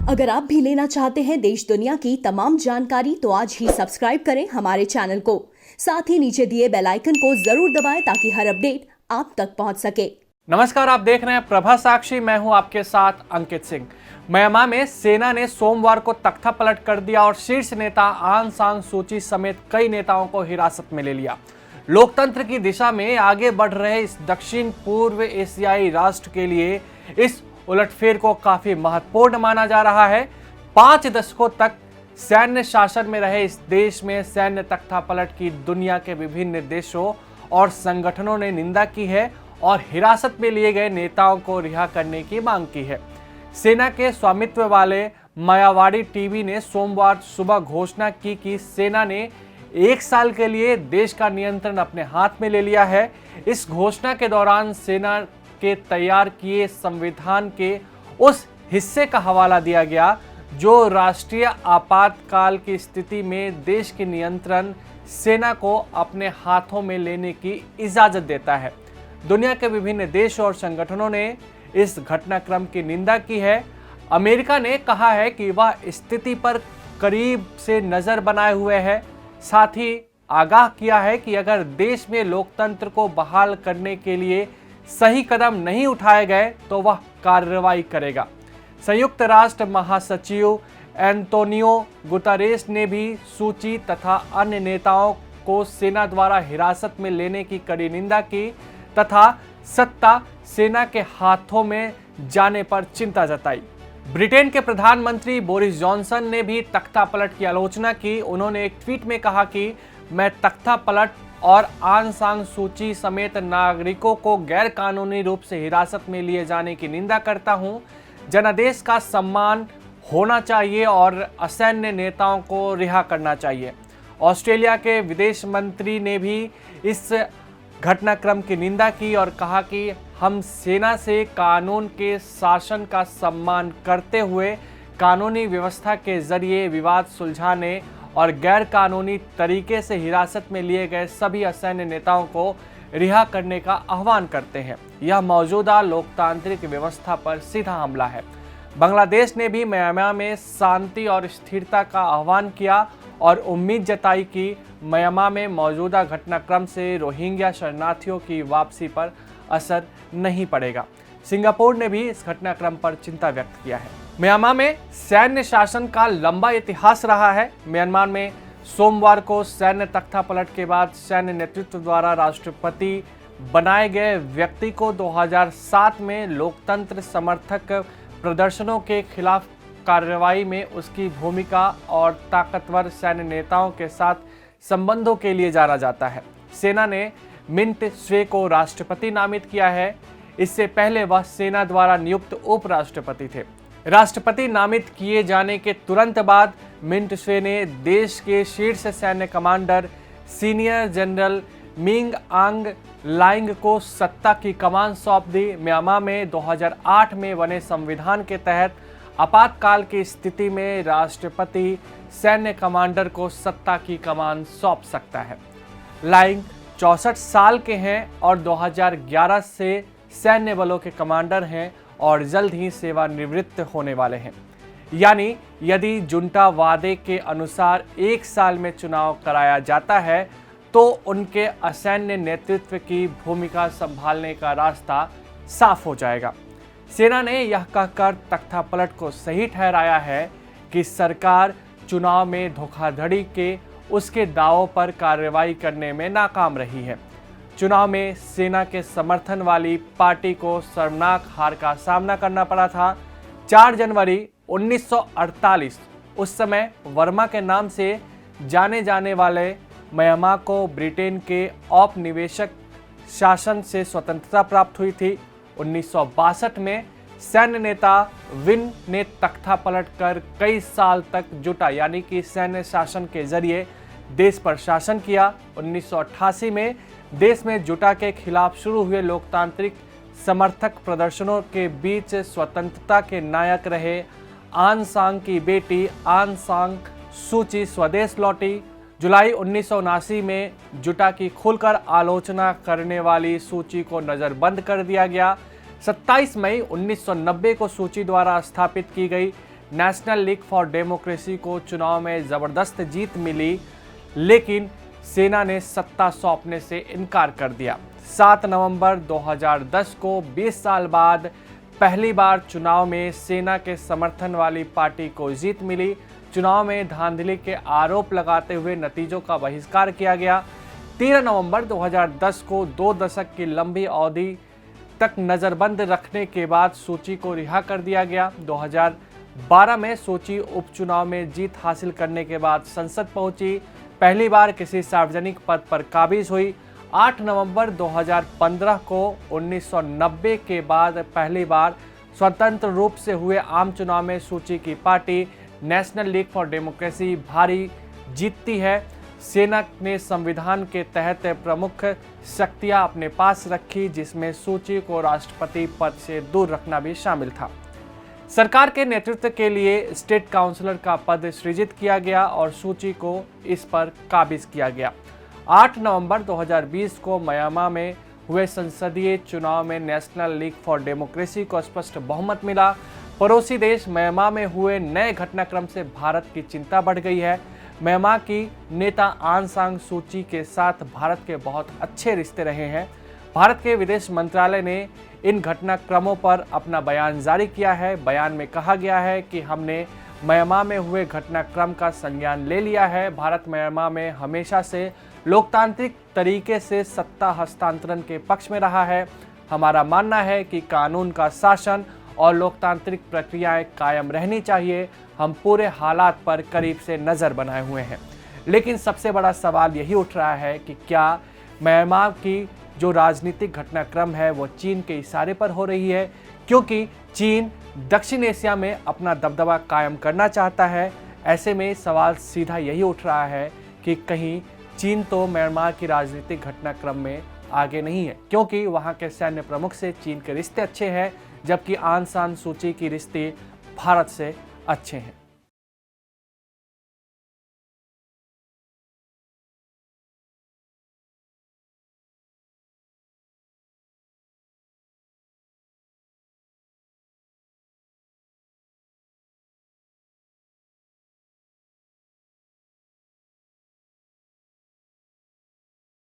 अगर आप भी लेना चाहते हैं देश दुनिया की तमाम जानकारी तो आज ही सब्सक्राइब करें हमारे चैनल को। साथ ही नीचे दिए बेल आइकन को जरूर दबाएं ताकि हर अपडेट आप तक पहुंच सके। नमस्कार, आप देख रहे हैं प्रभा साक्षी। मैं हूं आपके साथ अंकित सिंह। म्यांमार में सेना ने सोमवार को तख्ता पलट कर दिया और शीर्ष नेता आंग सान सूची समेत कई नेताओं को हिरासत में ले लिया। लोकतंत्र की दिशा में आगे बढ़ रहे इस दक्षिण पूर्व एशियाई राष्ट्र के लिए इस उलटफेर को काफी महत्वपूर्ण माना जा रहा है। 5 दशकों तक सैन्य शासन में रहे इस देश में सैन्य तख्ता पलट की दुनिया के विभिन्न देशों और संगठनों ने निंदा की है और हिरासत में लिए गए नेताओं को रिहा करने की मांग की है। सेना के स्वामित्व वाले मायावाड़ी टीवी ने सोमवार सुबह घोषणा की कि सेना ने 1 साल के लिए देश का नियंत्रण अपने हाथ में ले लिया है। इस घोषणा के दौरान सेना के तैयार किए संविधान के उस हिस्से का हवाला दिया गया जो राष्ट्रीय आपातकाल की स्थिति में देश के नियंत्रण सेना को अपने हाथों में लेने की इजाजत देता है। दुनिया के विभिन्न देश और संगठनों ने इस घटनाक्रम की निंदा की है। अमेरिका ने कहा है कि वह स्थिति पर करीब से नजर बनाए हुए है। साथ ही आगाह किया है कि अगर देश में लोकतंत्र को बहाल करने के लिए सही कदम नहीं उठाए गए तो वह कार्रवाई करेगा। संयुक्त राष्ट्र महासचिव एंटोनियो गुतरेस ने भी सूची तथा अन्य नेताओं को सेना द्वारा हिरासत में लेने की कड़ी निंदा की तथा सत्ता सेना के हाथों में जाने पर चिंता जताई। ब्रिटेन के प्रधानमंत्री बोरिस जॉनसन ने भी तख्ता पलट की आलोचना की। उन्होंने एक ट्वीट में कहा कि मैं तख्ता पलट और आंग सान सूची समेत नागरिकों को गैर कानूनी रूप से हिरासत में लिए जाने की निंदा करता हूं। जनादेश का सम्मान होना चाहिए और असैन्य नेताओं को रिहा करना चाहिए। ऑस्ट्रेलिया के विदेश मंत्री ने भी इस घटनाक्रम की निंदा की और कहा कि हम सेना से कानून के शासन का सम्मान करते हुए कानूनी व्यवस्था के जरिए विवाद सुलझाने और गैर कानूनी तरीके से हिरासत में लिए गए सभी असैन्य नेताओं को रिहा करने का आह्वान करते हैं। यह मौजूदा लोकतांत्रिक व्यवस्था पर सीधा हमला है। बांग्लादेश ने भी म्यांमार में शांति और स्थिरता का आह्वान किया और उम्मीद जताई कि म्यांमार में मौजूदा घटनाक्रम से रोहिंग्या शरणार्थियों की वापसी पर असर नहीं पड़ेगा। सिंगापुर ने भी इस घटनाक्रम पर चिंता व्यक्त किया है। म्यांमार में सैन्य शासन का लंबा इतिहास रहा है। म्यांमार में सोमवार को सैन्य तख्ता पलट के बाद सैन्य नेतृत्व द्वारा राष्ट्रपति बनाए गए व्यक्ति को 2007 में लोकतंत्र समर्थक प्रदर्शनों के खिलाफ कार्रवाई में उसकी भूमिका और ताकतवर सैन्य नेताओं के साथ संबंधों के लिए जाना जाता है। सेना ने मिंट स्वे को राष्ट्रपति नामित किया है। इससे पहले वह सेना द्वारा नियुक्त उपराष्ट्रपति थे। राष्ट्रपति नामित किए जाने के तुरंत बाद मिंट स्वे ने देश के शीर्ष सैन्य कमांडर सीनियर जनरल मिंग आंग लाइंग को सत्ता की कमान सौंप दी। म्यांमार में 2008 में बने संविधान के तहत आपातकाल की स्थिति में राष्ट्रपति सैन्य कमांडर को सत्ता की कमान सौंप सकता है। लाइंग 64 साल के हैं और 2011 से सैन्य बलों के कमांडर हैं और जल्द ही सेवानिवृत्त होने वाले हैं। यानी यदि जुंटा वादे के अनुसार 1 साल में चुनाव कराया जाता है तो उनके असैन्य नेतृत्व की भूमिका संभालने का रास्ता साफ हो जाएगा। सेना ने यह कहकर तख्ता पलट को सही ठहराया है कि सरकार चुनाव में धोखाधड़ी के उसके दावों पर कार्रवाई करने में नाकाम रही है। चुनाव में सेना के समर्थन वाली पार्टी को शर्मनाक हार का सामना करना पड़ा था। 4 जनवरी 1948 उस समय वर्मा के नाम से जाने जाने वाले म्यांमार को ब्रिटेन के औपनिवेशिक शासन से स्वतंत्रता प्राप्त हुई थी। 1962 में सैन्य नेता विन ने तख्ता पलट कर कई साल तक जुटा यानी कि सैन्य शासन के जरिए देश पर शासन किया। 1988 में देश में जुटा के खिलाफ शुरू हुए लोकतांत्रिक समर्थक प्रदर्शनों के बीच स्वतंत्रता के नायक रहे आंग सान की बेटी आंग सान सूची स्वदेश लौटी। जुलाई 1979 में जुटा की खुलकर आलोचना करने वाली सूची को नज़रबंद कर दिया गया। 27 मई 1990 को सूची द्वारा स्थापित की गई नेशनल लीग फॉर डेमोक्रेसी को चुनाव में जबरदस्त जीत मिली, लेकिन सेना ने सत्ता सौंपने से इनकार कर दिया। 7 नवंबर 2010 को 20 साल बाद पहली बार चुनाव में सेना के समर्थन वाली पार्टी को जीत मिली। चुनाव में धांधली के आरोप लगाते हुए नतीजों का बहिष्कार किया गया। 13 नवंबर 2010 को 2 दशक की लंबी अवधि तक नजरबंद रखने के बाद सूची को रिहा कर दिया गया। 2012 में सूची उपचुनाव में जीत हासिल करने के बाद संसद पहुंची, पहली बार किसी सार्वजनिक पद पर काबिज हुई। 8 नवंबर 2015 को 1990 के बाद पहली बार स्वतंत्र रूप से हुए आम चुनाव में सूची की party national league for democracy भारी जीतती है। सेना ने संविधान के तहत प्रमुख शक्तियां अपने पास रखी, जिसमें सूची को राष्ट्रपति पद से दूर रखना भी शामिल था। सरकार के नेतृत्व के लिए स्टेट काउंसलर का पद सृजित किया गया और सूची को इस पर काबिज किया गया। 8 नवंबर 2020 को म्यांमार में हुए संसदीय चुनाव में नेशनल लीग फॉर डेमोक्रेसी को स्पष्ट बहुमत मिला। पड़ोसी देश म्यांमार में हुए नए घटनाक्रम से भारत की चिंता बढ़ गई है। म्यांमार की नेता आंग सान सू की के साथ भारत के बहुत अच्छे रिश्ते रहे हैं। भारत के विदेश मंत्रालय ने इन घटनाक्रमों पर अपना बयान जारी किया है। बयान में कहा गया है कि हमने म्यांमार में हुए घटनाक्रम का संज्ञान ले लिया है। भारत म्यांमार में हमेशा से लोकतांत्रिक तरीके से सत्ता हस्तांतरण के पक्ष में रहा है। हमारा मानना है कि कानून का शासन और लोकतांत्रिक प्रक्रियाएं कायम रहनी चाहिए। हम पूरे हालात पर करीब से नज़र बनाए हुए हैं, लेकिन सबसे बड़ा सवाल यही उठ रहा है कि क्या म्यांमार की जो राजनीतिक घटनाक्रम है वो चीन के इशारे पर हो रही है, क्योंकि चीन दक्षिण एशिया में अपना दबदबा कायम करना चाहता है। ऐसे में सवाल सीधा यही उठ रहा है कि कहीं चीन तो म्यांमार की राजनीतिक घटनाक्रम में आगे नहीं है, क्योंकि वहाँ के सैन्य प्रमुख से चीन के रिश्ते अच्छे हैं, जबकि आंग सान सू की रिश्ते भारत से अच्छे हैं।